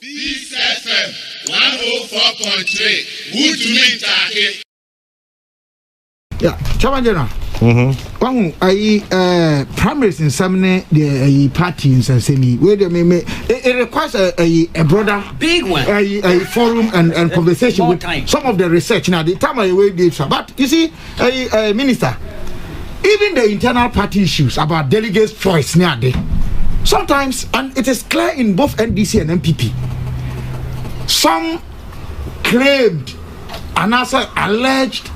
Peace FM 104.3. Good to meet you. Yeah, Chairman General. Primaries in some the parties and semi where they may it requires a broader big one a forum and conversation with time. Some of the research now the time I wait but you see minister, even the internal party issues about delegates choice near day sometimes, and it is clear in both NDC and NPP, some claimed and also alleged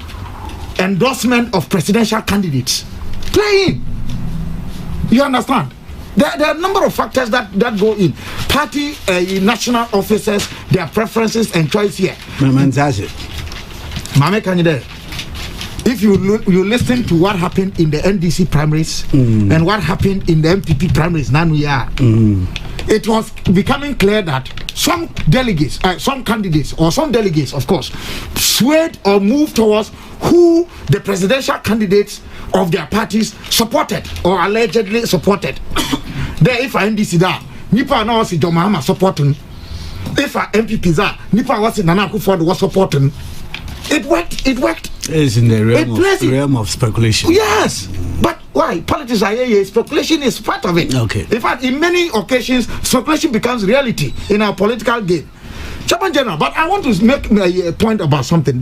endorsement of presidential candidates playing. You understand? There are a number of factors that go in. Party, national officers, their preferences and choice here. Mame Kanyede, if you listen to what happened in the NDC primaries and what happened in the NPP primaries, now we are. It was becoming clear that some delegates, some candidates or some delegates, of course, swayed or moved towards who the presidential candidates of their parties supported or allegedly supported. There, if I NDC da, Nipa na wasi John Mahama supporting. If I NPP da, Nipa wasi Nana Akufo-Addo was supporting. It worked. It's in the realm of speculation. Yes, but why? Politics are here. Speculation is part of it. Okay. In fact, in many occasions, speculation becomes reality in our political game. Chairman General, but I want to make a point about something.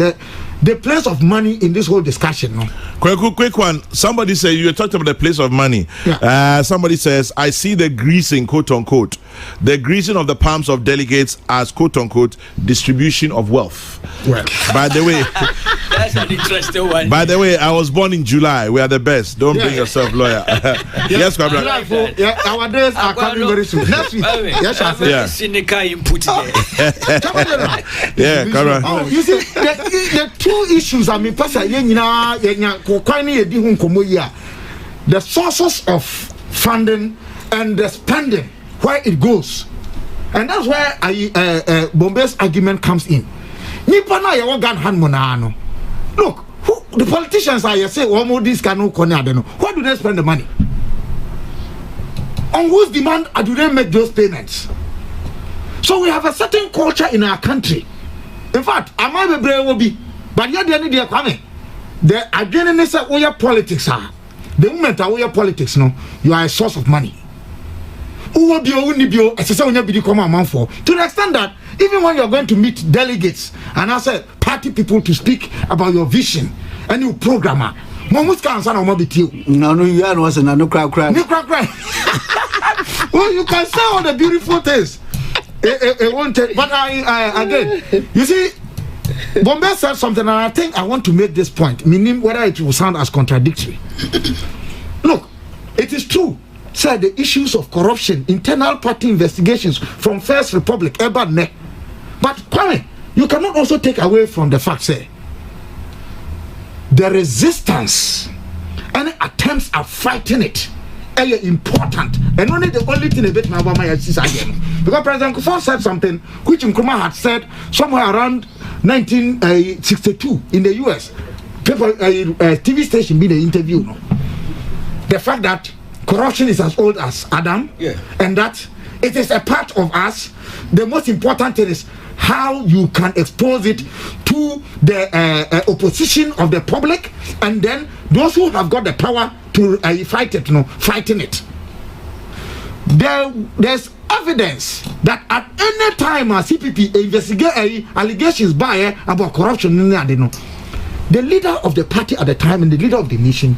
The place of money in this whole discussion. No? Quick one. Somebody said you talked about the place of money. Yeah. Somebody says, I see the greasing, quote unquote, the greasing of the palms of delegates as quote unquote distribution of wealth. Well, by the way, that's an interesting one. By the way, I was born in July. We are the best. Don't bring yourself lawyer. Yes, Kabila. Yeah, our days are coming very soon. Next week. Yes, I say. Yeah. Cynical input there. Yeah, Kabila. Oh, you see, the two issues I mean, the sources of funding and the spending, where it goes, and that's where Bombay's argument comes in. Look, the politicians are say, "Oh, this cannot connect." Where do they spend the money? On whose demand do they make those payments? So we have a certain culture in our country. In fact, I might be brave will be, but yet the end of the again say where your politics are. The moment where your politics, no, you are a source of money. Who will be only be as I be come amount for to the extent that even when you are going to meet delegates and I said party people to speak about your vision and your programmer, Momus can't on my you. No, you are no cry. Well, you can say all the beautiful things. It won't take, but I again, you see, Bombay said something, and I think I want to make this point, meaning whether it will sound as contradictory. Look, it is true. Say the issues of corruption, internal party investigations from First Republic, but Kwame, you cannot also take away from the fact, say, the resistance and attempts at fighting it are important, and only the only thing about my Obama is again. Because President Kufuor said something which Nkrumah had said somewhere around 1962 in the US. People, TV station made an interview. No? The fact that corruption is as old as Adam, and that it is a part of us. The most important thing is how you can expose it to the opposition of the public, and then those who have got the power to fight it, fighting it. There's evidence that at any time a CPP investigate allegations by about corruption, the leader of the party at the time and the leader of the nation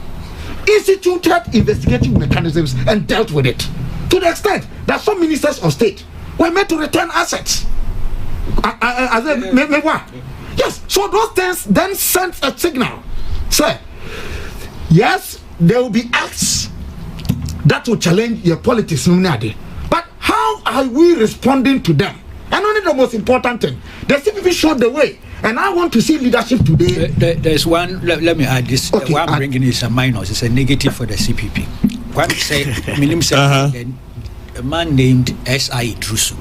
instituted investigative mechanisms and dealt with it to the extent that some ministers of state were made to return assets. Yes, so those things then sent a signal. Say, yes, there will be acts that will challenge your politics, but how are we responding to them? And only the most important thing, the CPP showed the way, and I want to see leadership today. There's one. Let me add this. Okay, what I'm bringing is a minus. It's a negative for the CPP. One say, a man named S.I. Drusu.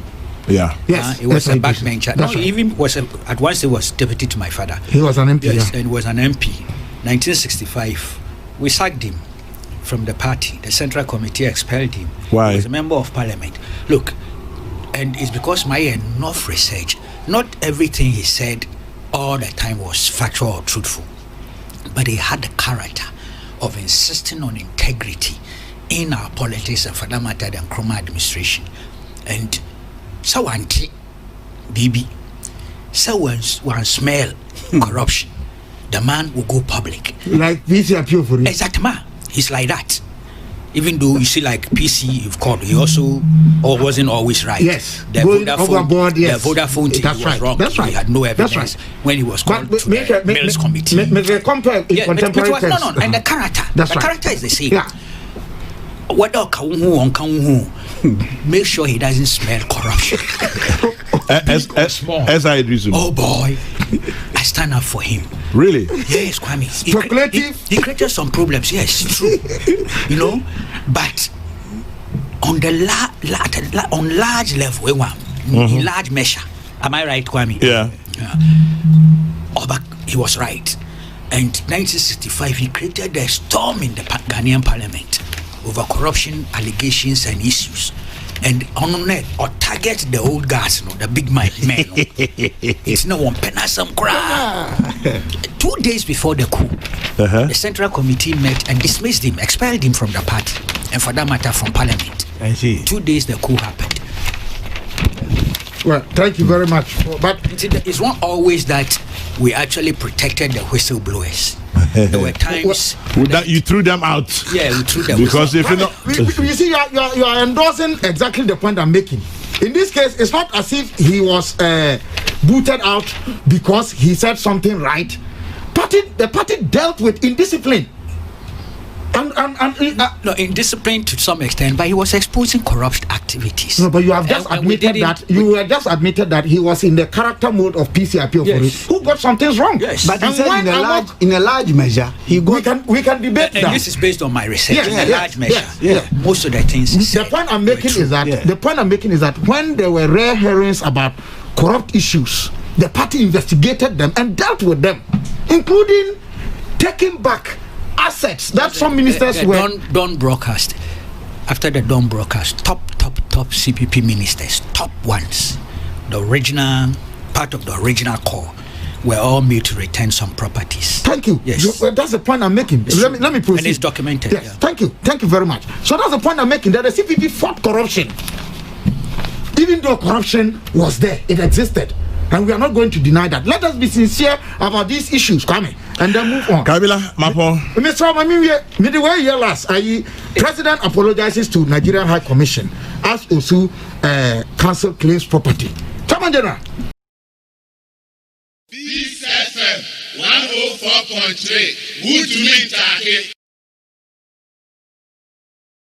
Yeah. Yes. He was a backbencher. No, he even was at once he was deputy to my father. He was an MP. Yes, and he was an MP. 1965, we sacked him from the party. The Central Committee expelled him. Why? He was a member of parliament. Look, And it's because my enough research, not everything he said all the time was factual or truthful, but he had the character of insisting on integrity in our politics and for that matter the Nkrumah administration. And so anti BB, so one smell corruption, the man will go public. Like PC appeal for it. Exactly, he's like that. Even though you see, like PC, you've called, he also wasn't always right. Yes, the overboard. Yes, the Vodafone thing was right. Wrong. That's right. He had no evidence right. when he was called to the Mills Committee. Contemporary text. And the character. That's the right. character is the same. Yeah. Make sure he doesn't smell corruption. As I reason. Oh boy, I stand up for him. Really? Yes, Kwame. Speculative. He created some problems. Yes, true. But on the on large level, in large measure, am I right, Kwame? Yeah. But he was right. And 1965, he created a storm in the Ghanaian parliament over corruption allegations and issues. And on net or target the old guys, the big men. It's no one penasam cry. 2 days before the coup, the Central Committee met and dismissed him, expelled him from the party, and for that matter from Parliament. I see. 2 days the coup happened. Well, thank you very much. But it's not always that we actually protected the whistleblowers. There were times that you threw them out. Yeah, we threw them because if you know, you see, you are endorsing exactly the point I'm making. In this case, it's not as if he was booted out because he said something right. The party dealt with indiscipline. No, indiscipline to some extent, but he was exposing corrupt activities. No, but you have just admitted that he was in the character mode of PCIP for it. Who got some things wrong? Yes, but he said in a large measure, he got. We can debate that. And this is based on my research. Yes, in a large measure, most of the things. The point I'm making is that when there were rare hearings about corrupt issues, the party investigated them and dealt with them, including taking back assets that some ministers were. Dawn broadcast. After the Dawn broadcast, top CPP ministers, top ones, the original part of the original core, were all made to return some properties. Thank you. Yes, that's the point I'm making. Let me proceed. And it's documented. Yes. Thank you very much. So that's the point I'm making, that the CPP fought corruption, even though corruption was there, it existed. And we are not going to deny that. Let us be sincere about these issues, Kwame, and then move on. Kabila, Mapo. Mr. Midway last, President apologizes to Nigerian High Commission as Osu council claims property. Chairman General. This FM 104.3. Good to meet